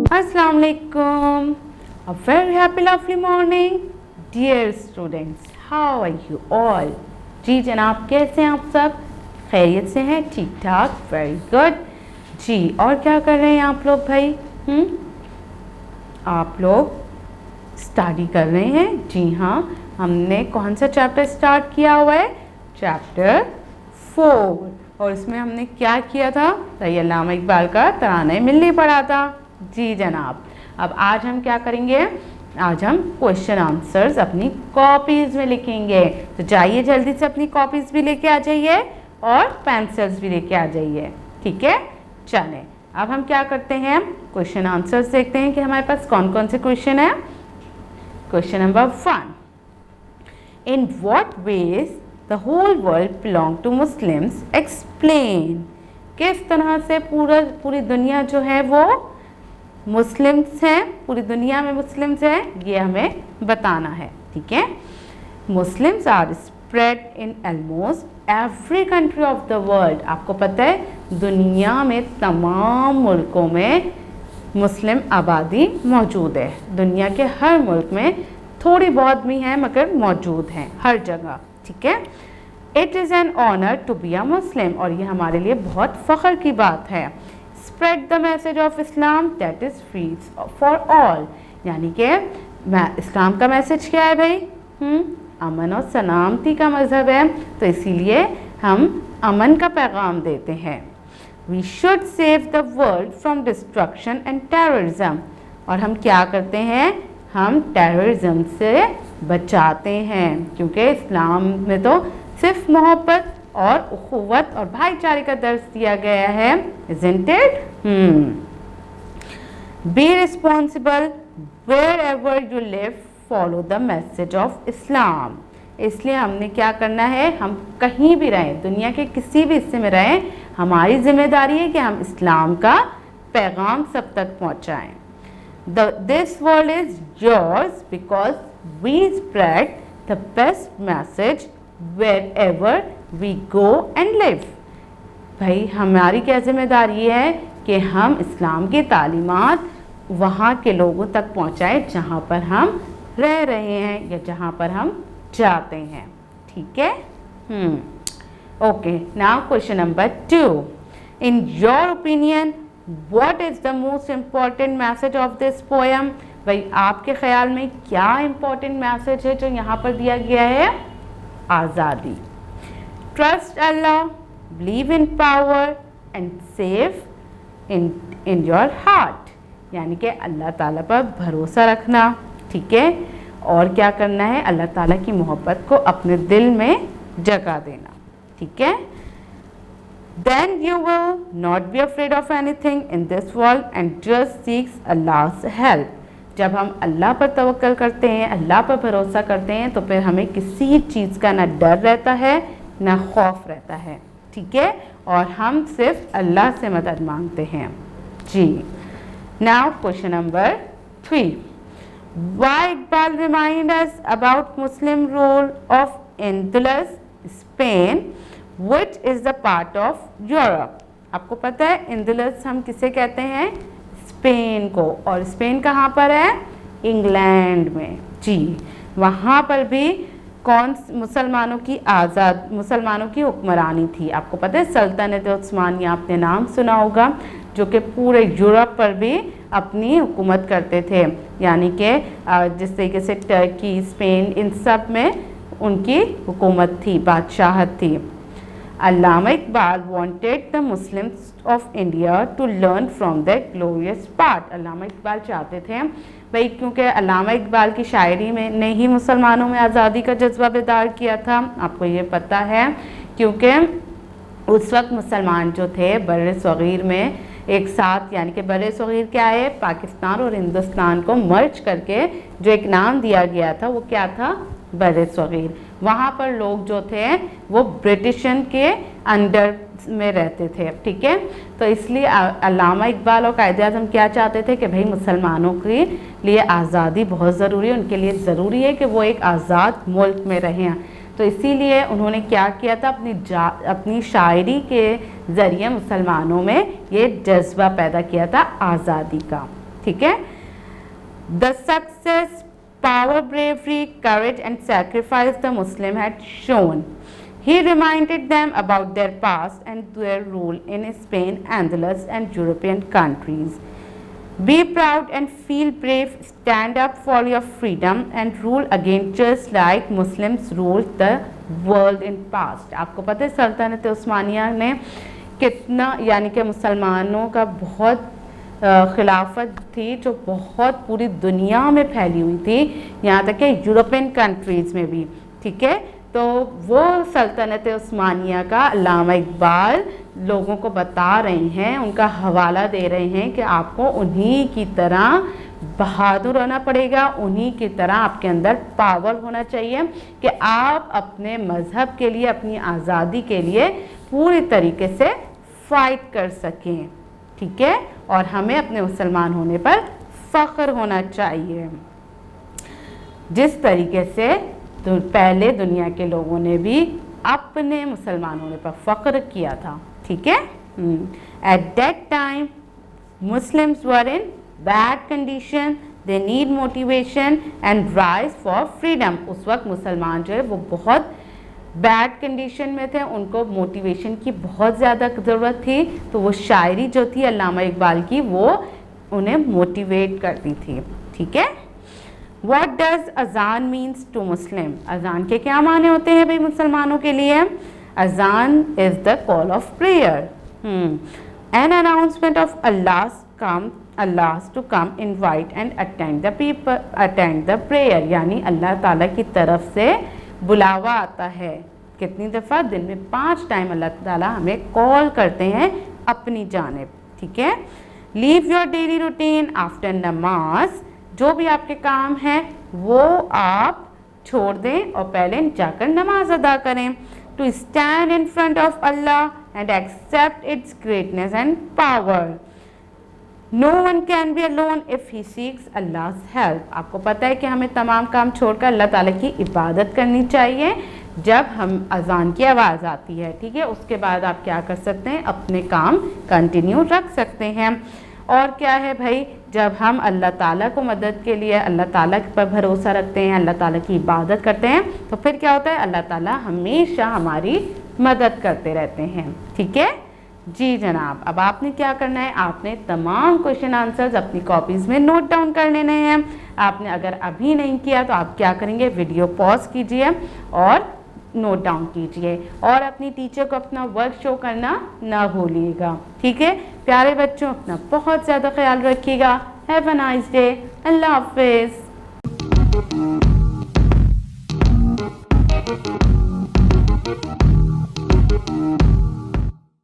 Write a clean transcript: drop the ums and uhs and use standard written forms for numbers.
Assalamu alaikum. A very happy lovely morning dear students. How are you all? जी जनाब, कैसे हैं आप सब? खैरियत से हैं? ठीक ठाक, वेरी गुड जी। और क्या कर रहे हैं आप लोग भाई? आप लोग स्टडी कर रहे हैं? जी हाँ, हमने कौन सा चैप्टर स्टार्ट किया हुआ है? चैप्टर 4। और इसमें हमने क्या किया था? सही अल्लामा इकबाल का तराना मिल्ली पढ़ा था। जी जनाब, अब आज हम क्या करेंगे? आज हम क्वेश्चन आंसर्स अपनी कॉपीज़ में लिखेंगे। तो जाइए जल्दी से अपनी कॉपीज़ भी लेके आ जाइए और पेंसिल्स भी लेके आ जाइए, ठीक है? चलें, अब हम क्या करते हैं? क्वेश्चन आंसर्स देखते हैं कि हमारे पास कौन कौन से क्वेश्चन है। Question number 1, in what ways the whole world belong to Muslims, explain. किस तरह से पूरी दुनिया जो है वो मुस्लिम्स हैं, पूरी दुनिया में मुस्लिम्स हैं, ये हमें बताना है, ठीक है? Muslims are spread in almost every country of the world. आपको पता है दुनिया में तमाम मुल्कों में मुस्लिम आबादी मौजूद है। दुनिया के हर मुल्क में थोड़ी बहुत भी हैं मगर मौजूद हैं हर जगह, ठीक है? It is an honour to be a Muslim, और ये हमारे लिए बहुत फ़ख्र की बात है। Spread the message of Islam that is free for all, यानी कि इस्लाम का मैसेज क्या है भाई? अमन और सलामती का मज़हब है, तो इसीलिए हम अमन का पैगाम देते हैं। We should save the world from destruction and terrorism, और हम क्या करते हैं? हम टेररिज्म से बचाते हैं, क्योंकि इस्लाम में तो सिर्फ मोहब्बत और उखुवत और भाईचारे का दर्ज दिया गया है, isn't it? Be responsible wherever you live, follow the message of Islam. इसलिए हमने क्या करना है? हम कहीं भी रहें, दुनिया के किसी भी हिस्से में रहें, हमारी जिम्मेदारी है कि हम इस्लाम का पैगाम सब तक पहुँचाएँ। This world is yours because we spread the best message wherever we go and live. भाई हमारी क्या जिम्मेदारी है कि हम इस्लाम की तालीमात वहाँ के लोगों तक पहुँचाएं जहाँ पर हम रह रहे हैं या जहाँ पर हम जाते हैं, ठीक है? Okay, now question number 2, in your opinion what is the most important message of this poem? भाई आपके ख्याल में क्या इम्पॉर्टेंट मैसेज है जो यहाँ पर दिया गया है? आज़ादी। Trust Allah, believe in power and save in your heart, यानी कि अल्लाह ताला पर भरोसा रखना, ठीक है? और क्या करना है? अल्लाह ताला की मोहब्बत को अपने दिल में जगा देना, ठीक है? Then you will not be afraid of anything in this world and just seek Allah's help. जब हम अल्लाह पर तवक्कल करते हैं, अल्लाह पर भरोसा करते हैं, तो फिर हमें किसी चीज़ का ना डर रहता है ना खौफ रहता है, ठीक है? और हम सिर्फ अल्लाह से मदद मांगते हैं जी। Now question number 3, why Iqbal remind us about Muslim rule of Andalus Spain which is the part of Europe? आपको पता है एंडलस हम किसे कहते हैं? स्पेन को। और स्पेन कहाँ पर है? इंग्लैंड में जी। वहाँ पर भी कौन मुसलमानों की हुक्मरानी थी? आपको पता है सल्तनत उस्मानिया, आपने नाम सुना होगा, जो कि पूरे यूरोप पर भी अपनी हुकूमत करते थे, यानी कि जिस तरीके से टर्की, स्पेन, इन सब में उनकी हुकूमत थी, बादशाहत थी। अल्लामा Iqbal wanted the Muslims of India to learn from their glorious part. अल्लामा इकबाल चाहते थे भाई, क्योंकि अल्लामा इकबाल की शायरी में ने ही मुसलमानों में आज़ादी का जज्बा बेदार किया था, आपको ये पता है, क्योंकि उस वक्त मुसलमान जो थे बर्रे सग़ीर में एक साथ, यानी कि बर्रे सग़ीर क्या है? पाकिस्तान और हिंदुस्तान को मर्ज करके जो एक नाम दिया गया था वो क्या था? बर्रे सग़ीर। वहाँ पर लोग जो थे वो ब्रिटिशन के अंडर में रहते थे, ठीक है? तो इसलिए अल्लामा इकबाल और कायदे आज़म क्या चाहते थे कि भाई मुसलमानों के लिए आज़ादी बहुत ज़रूरी है, उनके लिए ज़रूरी है कि वो एक आज़ाद मुल्क में रहें। तो इसीलिए उन्होंने क्या किया था? अपनी शायरी के ज़रिए मुसलमानों में ये जज्बा पैदा किया था आज़ादी का, ठीक है। The success, power, bravery, courage and sacrifice the Muslim had shown. He reminded them about their past and their rule in Spain, Andalus and European countries. Be proud and feel brave, stand up for your freedom and rule again just like Muslims ruled the world in past. आपको पता है सल्तनत उस्मानिया ने कितना, यानी कि मुसलमानों का बहुत खिलाफत थी जो बहुत पूरी दुनिया में फैली हुई थी, यहाँ तक कि यूरोपियन कंट्रीज़ में भी, ठीक है। तो वो सल्तनत उस्मानिया का अल्लामा इकबाल लोगों को बता रहे हैं, उनका हवाला दे रहे हैं कि आपको उन्हीं की तरह बहादुर होना पड़ेगा, उन्हीं की तरह आपके अंदर पावर होना चाहिए कि आप अपने मज़हब के लिए, अपनी आज़ादी के लिए पूरी तरीके से फ़ाइट कर सकें, ठीक है। और हमें अपने मुसलमान होने पर फ़ख्र होना चाहिए, जिस तरीके से तो पहले दुनिया के लोगों ने भी अपने मुसलमान होने पर फ़ख्र किया था, ठीक है। At that time Muslims were in bad condition, they need motivation and rise for freedom. उस वक्त मुसलमान जो है वो बहुत बैड कंडीशन में थे, उनको मोटिवेशन की बहुत ज़्यादा ज़रूरत थी। तो वो शायरी जो थी अल्लामा इकबाल की, वो उन्हें मोटिवेट करती थी, ठीक है। What does अजान मीन्स टू मुस्लिम? अजान के क्या माने होते हैं भाई मुसलमानों के लिए? अजान is the call of prayer, an announcement of Allah's to come invite and attend the prayer, यानी अल्लाह ताला की तरफ से बुलावा आता है। कितनी दफ़ा? दिन में 5 टाइम अल्लाह ताला हमें कॉल करते हैं अपनी जानिब, ठीक है। Leave your daily routine after नमाज, जो भी आपके काम हैं वो आप छोड़ दें और पहले जाकर नमाज अदा करें। To stand in front of Allah and accept its greatness and power. No one can be alone if he seeks Allah's help. आपको पता है कि हमें तमाम काम छोड़कर अल्लाह ताला की इबादत करनी चाहिए जब हम अजान की आवाज़ आती है, ठीक है। उसके बाद आप क्या कर सकते हैं? अपने काम कंटिन्यू रख सकते हैं। और क्या है भाई, जब हम अल्लाह ताला को मदद के लिए अल्लाह ताला पर भरोसा रखते हैं, अल्लाह ताला की इबादत करते हैं, तो फिर क्या होता है? अल्लाह ताला हमेशा हमारी मदद करते रहते हैं, ठीक है जी जनाब। अब आपने क्या करना है? आपने तमाम क्वेश्चन आंसर्स अपनी कॉपीज़ में नोट डाउन कर लेने हैं। आपने अगर अभी नहीं किया तो आप क्या करेंगे? वीडियो पॉज कीजिए और नोट डाउन कीजिए और अपनी टीचर को अपना वर्क शो करना ना भूलिएगा, ठीक है। प्यारे बच्चों, अपना बहुत ज़्यादा ख्याल रखिएगा। Have a nice day. अल्लाह हाफिज़।